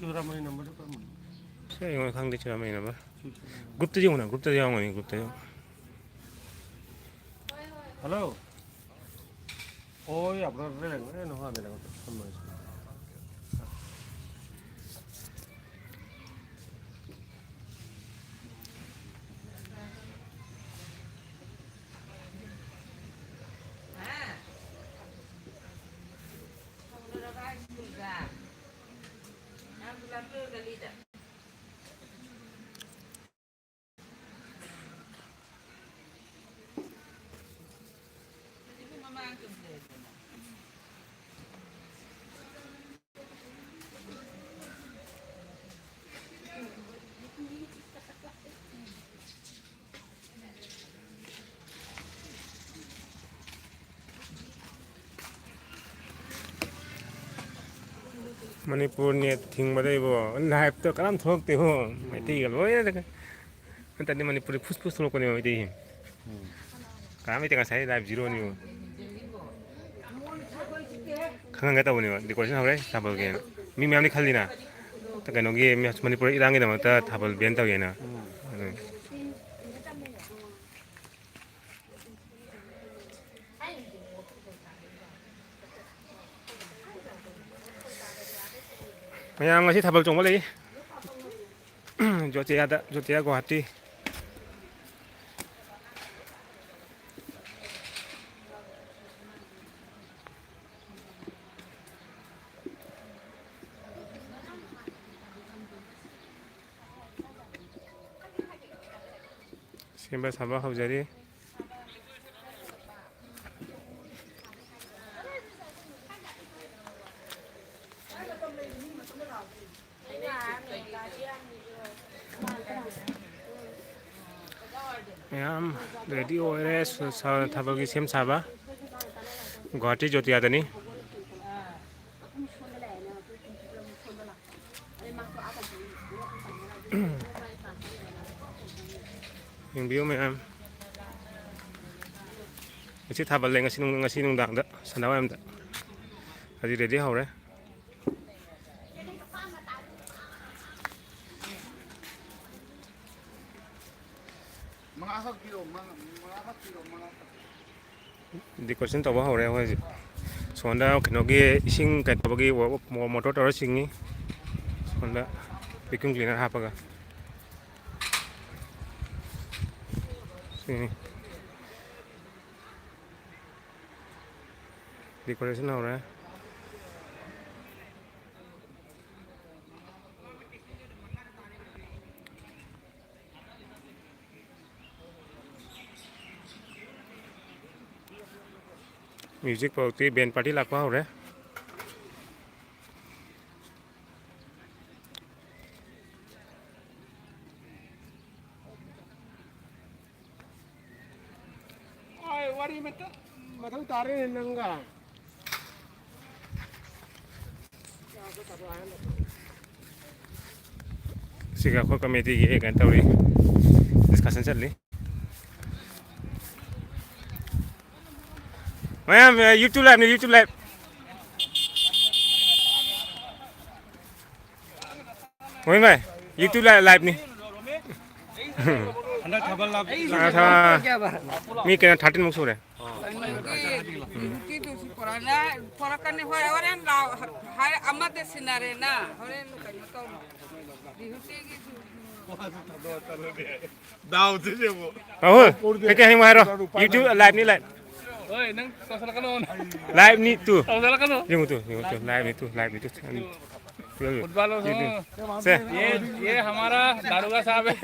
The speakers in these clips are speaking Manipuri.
शिवरामनि नंबर तो से इन्होंने खांगे शिवरामनि नंबर गुप्त जी होना गुप्त जी आओगे गुप्त जी हेलो ओए अपना ले लेंगे ना हाँ ले लेंगे मणिपुर ने थिंग बदे वो नाइफ तो काम थोकते हो मैं ठीक है वो ये देख तन्ने मणिपुर फुस फुस थोक ने वो ये काम इतना सही लाइफ जीरो नहीं हो खाना कहता बोने वो डिकोरेशन हो रहा है थाबल के मी मैं अपनी खाली ना तो कहनो कि मैं मणिपुर इरांगे ना मत थाबल बेन तो ये ना मैं यहाँ ngasi थाबल चोंग वाले जोतिया गुवाहाटी सेम्बा साबा हौजारी मैम रेडी हो रहे थाबल की सेम साबा गुवाहाटी जोतिया दनी Yung मैम इसे थाबल ले ngasi nungdang da sanawa am da adi ready हो रहे decoration तो हो रहे हो सोंदा खनोगी इसिंग कटबगी मोटर तोर सिंगी सोंदा वैक्यूम क्लीनर हापगा डेकोरेशन हो रहा है म्यूजिक पार्टी बैंड पार्टी लाखवा हो रहा है वारी में तो मतलब तारे नंगा सिगा को कमेटी की एक घंटा हुई डिस्कशन चल रही मैम यूट्यूब लाइव वही मैं यूट्यूब लाइव नहीं मी क्या 13 मुक्स हो रहे क्या है मारो यूट्यूब लाइव नहीं लाइव नहीं तू लाइव नहीं तू फुटबॉल ये हमारा दारोगा साहब है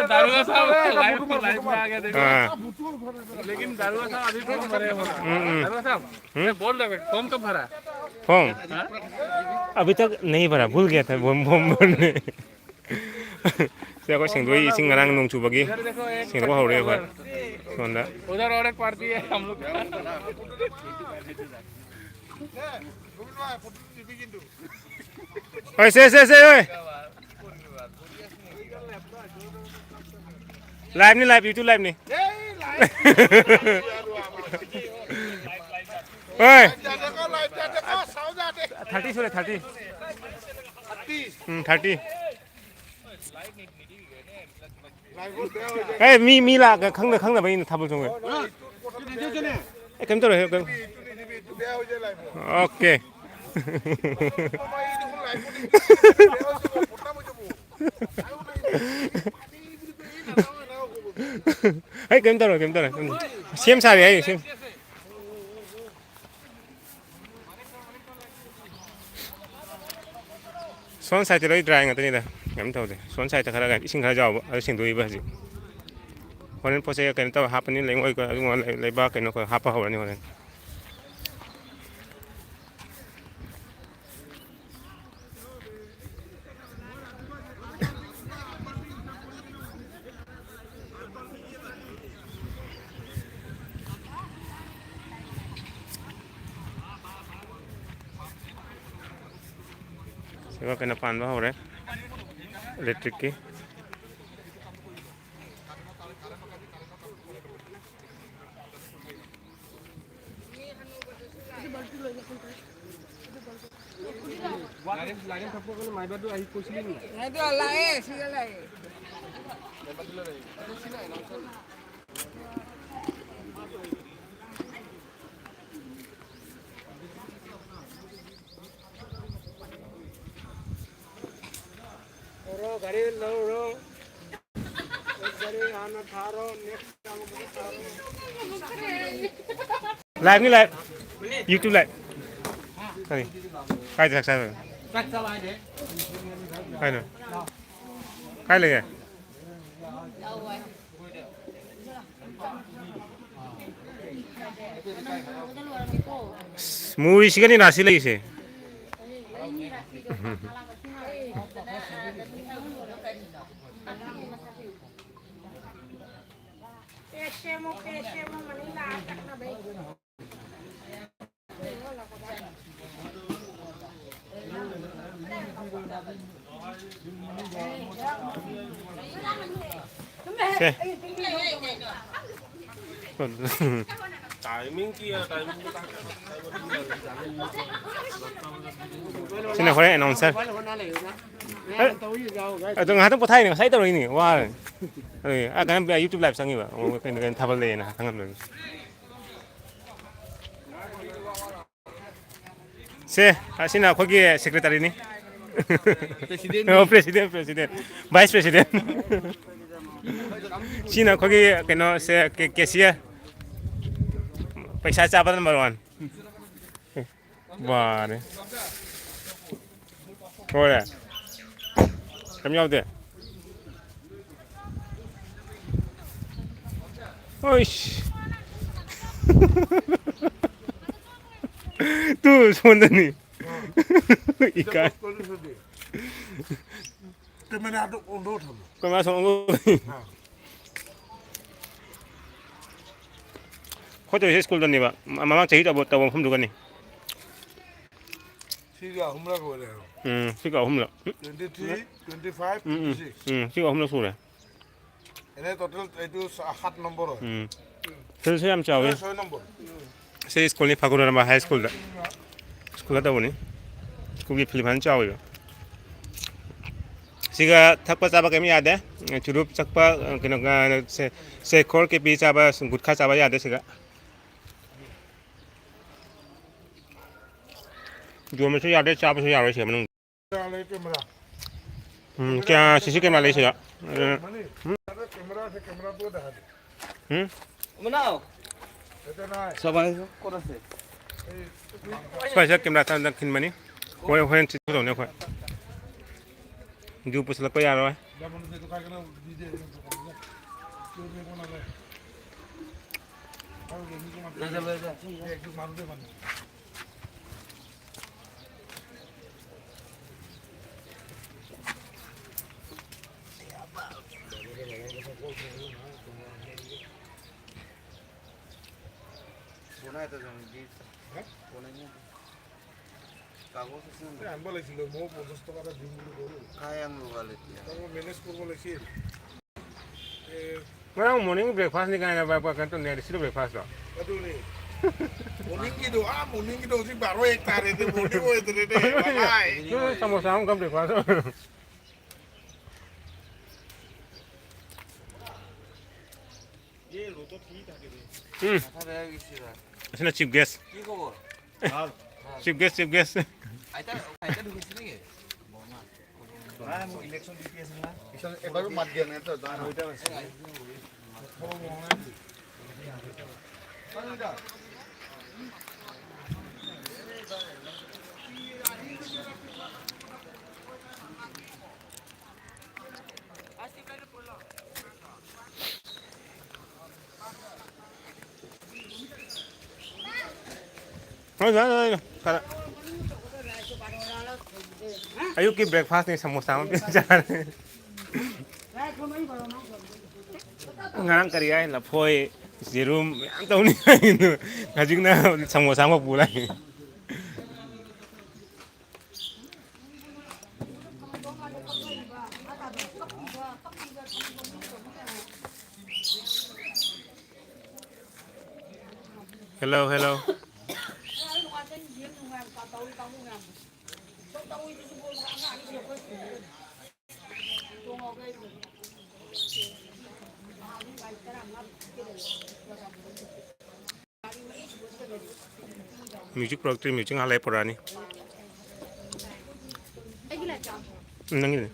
दारोगा साहब लाइव में आ गया देखो लेकिन दारोगा साहब अभी तक मरे हो दारोगा साहब बोल रहे फॉर्म कब भरा फॉर्म अभी तक नहीं भरा भूल गया था फॉर्म भरने को सिंधुई इसिंग नरंग नोंग चुबगी सिंधु हो रहे हैं सोंदा उधर और एक पार्टी है हम लोग ओए से ओए लाइव यूट्यूब लाइव नहीं เฮ้ย Jadeko live jadeko sauda de. 30 소래 30 30 เฮ้ยมีละข้างในไปทับลงเลยไอ้เข็มตัวเลยเข็มโอเคเฮ้ยเข็มตัวเลยเสียมสายไอ้เสียม손 사이트로 드라잉 어떠니다 감타오데 손 사이트 가라가 이신 가져 아신 도이 바지 호는 포세가 그냥 또 하프니 랭 오이 거 레바 그냥 거 하파 하오니 호는 Sewa kena pan bah ore elektrik ki line থাকব গলে মাইবাদু আহি কৈছিলি নি এইটো লাগে সিগা লাগে रो गाड़ी लो रो गाड़ी आना थारो नेक्स्ट काम थारो live ni live YouTube live đây khai thật sao rồi cách sao ai đấy khai rồi khaiเลยà 무리 시간이 나실래 이제 xin là khỏe nòng sao tôi ngã tôi bắt thay này say tao rồi nè wow rồi à cái này YouTube live sang như vậy cái tháp lên nè thằng em rồi 세, 아시나 거기에 세크레타리니? 프레시덴트, 바이스 프레시덴트. 시나 거기 그노 세 캐시어. पैसा चापा नंबर 1. वाह रे. 뭐래? 잠깐만 돼. 어이씨. 또 손다니 이까 때문에 아주 온도탐 그만 손 호텔 스쿨 봐 마마 제이다 못 따고 홈 두가니 시가 홈라고 그래요 시가 홈라 23 25 26 시가 홈라 소래 এনে টোটাল এইটো 7 নম্বৰ হয় 그래서 ям 짜오에 6 number 세 스쿨이 파고르나 마 하이스쿨다 스쿨하다 보니 거기 필리핀 짜오요 siga thakpa chaba kemi yade churup chakpa kena se khor ke pi chaba gutkha chaba yade siga जो में से यादे चाप से यार से मन क्या सीसी कैमरा ले से कैमरा से कैमरा तो देखा बनाओ এটা নাই সবাই কোন আছে स्पेशल कैमरा था खिन मनी होय होय चित तो ने होय जो पुछला को यार होय যেমন যে দোকান কেন দিদে কেউ নে কোন আছে আর নি কোন আছে একটু মানুষে মানে কোনায় তো জমি দি কোনায় কাগজ আছে না আনব লাগিছিল মই 50 টাকা দিম বুলি কৰো খাই আনব ভালে তারপর ম্যানেজ করব লাগিছিল Well, morning breakfast ni kan ba kan to ne silo breakfast lo. এটো নেই Muningido si baru hektar itu muni wo itu deh, wallahi. Sama-sama kamu deh kuasa. Sini chief guest. Chief guest. Baru matian itu. Ayo ki breakfast nih sama-sama bicara. Ngarang karya lah poi jerum yang tahu nih itu ngajiknya sama-sama pulang. Hello. Music producer music halai purani. Nangin.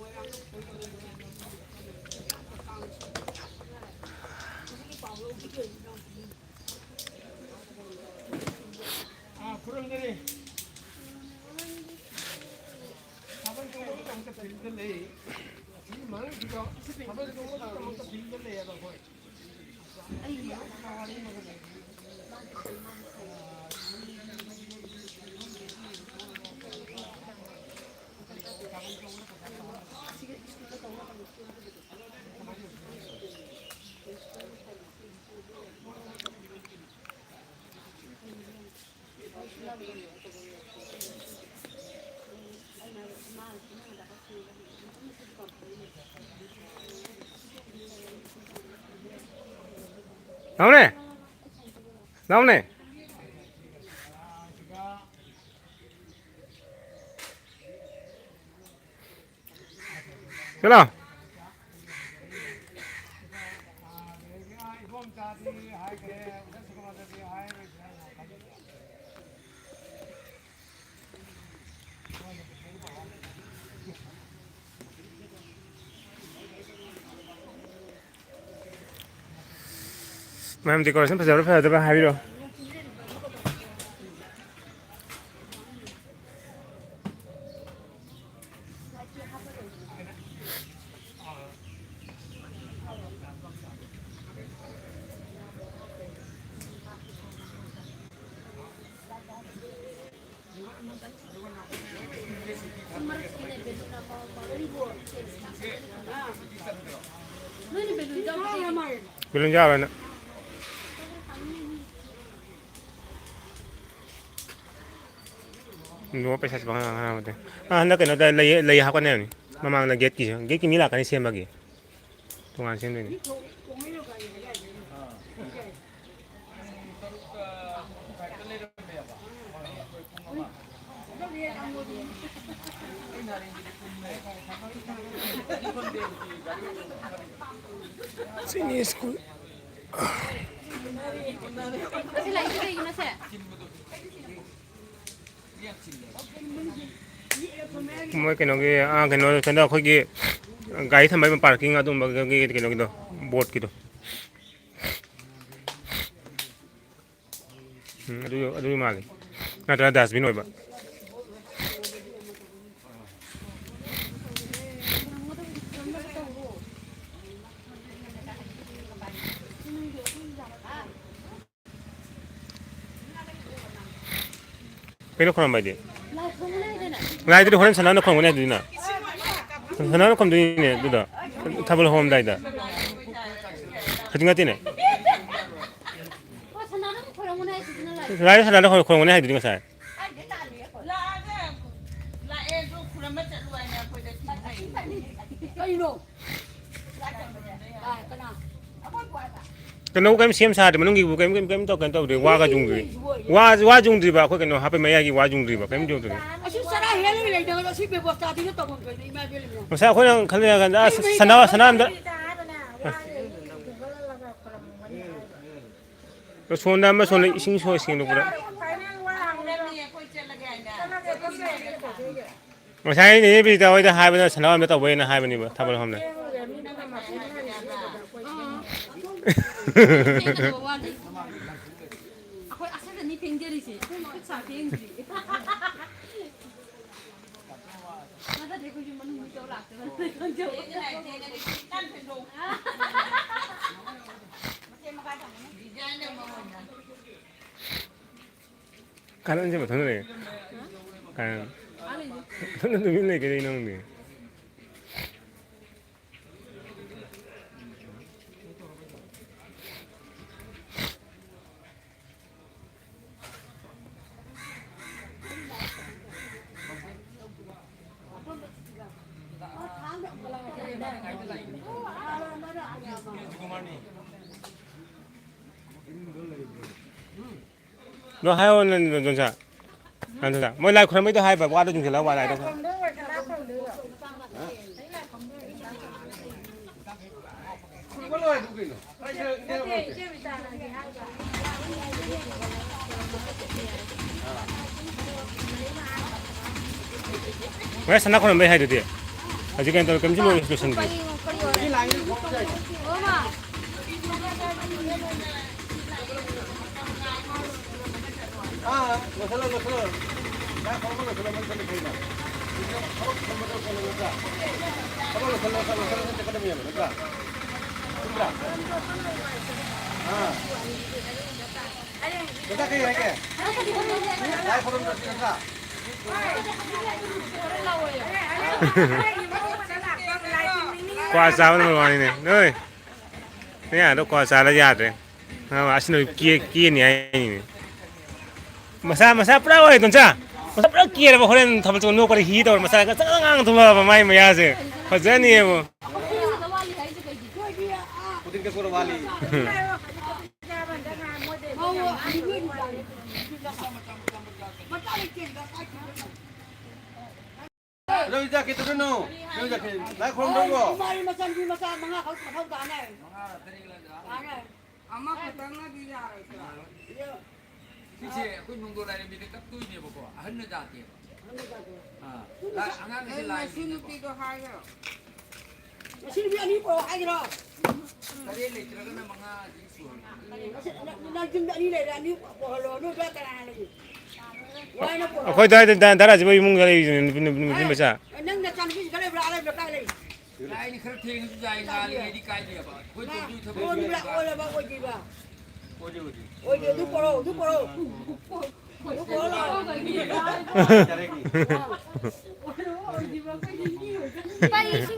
그런데 밥은 정도 남자 빌들래. 이만 그거 밥은 정도 남자 빌들래 야가 거의. 나오네. 그럼. Ma'am decoration phải hai video. Belum jawab nak. Nuo pe sa bang ha mate. Na ke no da lay ha ko ne ni. Mamang na gate ki mila kan sem bagi. Tungan sem ni. Sini school. Moi cái nó cái nó cái đó 거기 가이 삼바면 파킹 아도 막 cái nó boat gitu. Aduh mali. Ada dustbin oi ba. Pero kung ba di? Lai di horan sana no kung ne di na. Sana no kung di ne du da. Table home dai da. Kadinga ti ne. Lai sana no kung ne hai di nga sai. 그노 게임 시험 사드 만ung 기부 게임 또 간도 와가 중들이 와 중들이 봐 거기 너 하페 마야기 와 중들이 봐 게임 중들이 사라 해를 내다가 집에 왔다 뒤로 또 본 거지 이마 빌리면 사 그냥 칼레야 간다 사나암다 그 손담마 손에 싱쇼 싱노구라 sai này bây giờ đã hai bên sản phẩm đã về là hai bên này thằng bên hôm này 아까 아세는 니 뱅결이지. 그차 뱅지. 나다 대고 좀 먹는 거 좋아. 건져. 가는 좀 더네 간 더는 좀 있네 그 이놈이 nó hai ôn lên rồi sao anh thôi mỗi lần không mấy tôi hai bài qua tôi dùng thì lâu qua lại đâu 이걸로 해 누구 이거 왜 산나코는 왜 해야 돼 아직은 또 금지로 해주셨는데 이 라인을 걷자 아 머슬러 나 거기로 그러면 저기 보이나 거기로 설렁 때까지 미야 그러니까 아 내가 그게 이게 나 거기로 그러니까 qua sao nó rồi này ơi thế à đâu qua sao là giạt rồi à xin lỗi kia này masa perawan itu cah masa perawan kia apa orang thapal tu nuo kali hit or masa kan sangang tu lah pemain maya se fajar ni वो उदिन के पूरा वाली 너 이제 그 들으노 너 이제 나 그럼 너고 말이 마찬 비 마찬 mga kauta 안 해. 엄마 그때는 비자 그치, 그 농도라는 밑에 딱 뚜이네 보고 한는 자티. 나 안하는 실 라인. 신우기도 하여 실비 아니 거 아니라. 다리에 들어가는 mga 지수. 나 지금 아니 래 아니 뭐로 너 배가라니. 와이나 거. koy darah coba imung kali ini baca nang na chan bi gale bra ale bra kale. 라인이 그렇게 해서 자기가 레디 까지야 봐. 그것도 좀 오 ni bra ole ba ko ji ba. 어디 어디. Oye, du poro. Du poro.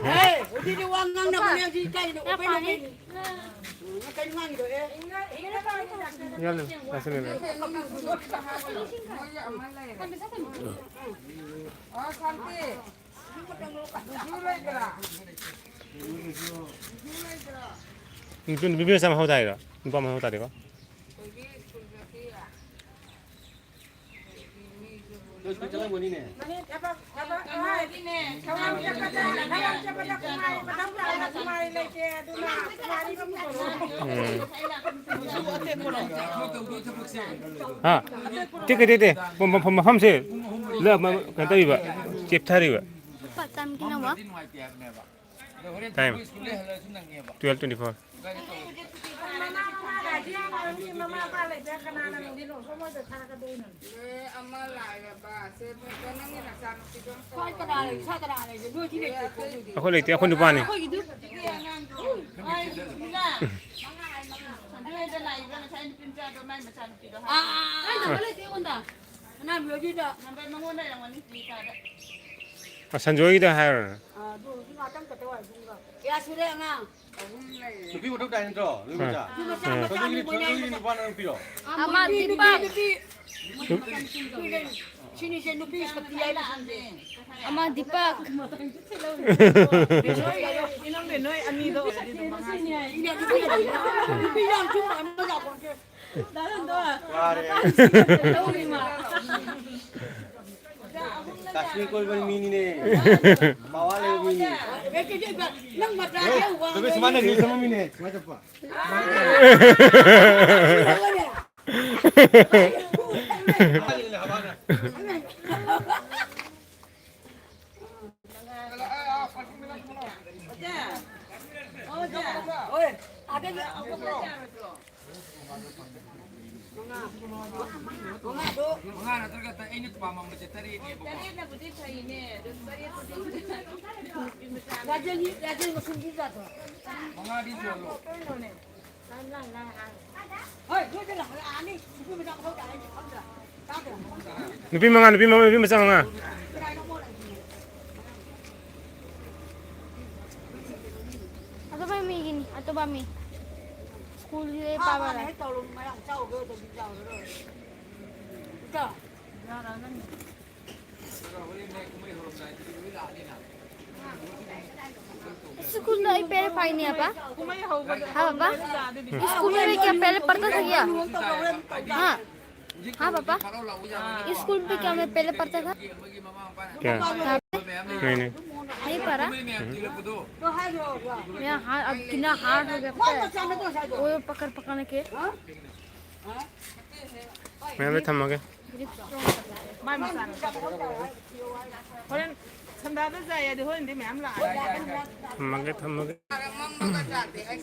Eh, udah di uang nang nak punya si cai nak apa ni? Nak cai mana tu? ya lu langsung lu 어 산티 줄레더라 itu bibir sama hau tadi lah lupa sama hau tadi kok 너 진짜 뭐니네 ah tiga paham sih lah kan tadi pak cip tadi pak time 12:24 엄마 라이가 세븐 는 산 지금 사다라. 누구 집에 aku lihat aku depan nih 나 묘지다. sanjoy dah hair 야, 수레야. 누비 못 다 했어. 누구자. 저기 누바는 필요. 아마 뒷밥 신이 제 눈빛이 스피야이라 한데. 아마 뒷밥 이놈의 너희 아니도 이게 눈빛이랑 좀 안 맞아. 나는 너. Kashmir कोई बड़ी मीनी ने मावाले मीनी nang matake uang. तो बेस माने नी sama मीने macam apa Oi, ada ni. Mga na talaga init pa mga tari ni boko. Raja musim juga tu. Mga di solo. Oi, kau jangan ani. Ibu minta kau dah ini. Tak ada. nupi masa mga. atau ba may gini atau ba may school dia pa ba Hai tolong mayang jauh ke tu jauh tu. Ika. School में पहले पाई नहीं apa हाँ पापा स्कूल में क्या पहले पढ़ता था क्या हाँ हाँ पापा स्कूल में क्या मैं पहले पढ़ता था क्या नहीं नहीं पढ़ा Tu hai tu. मेरा हाथ अब कितना हार्ड हो गया पता है Sama tu saya tu. वो पकड़ने के मैं भी थमा के थमा के Mong mga dati ay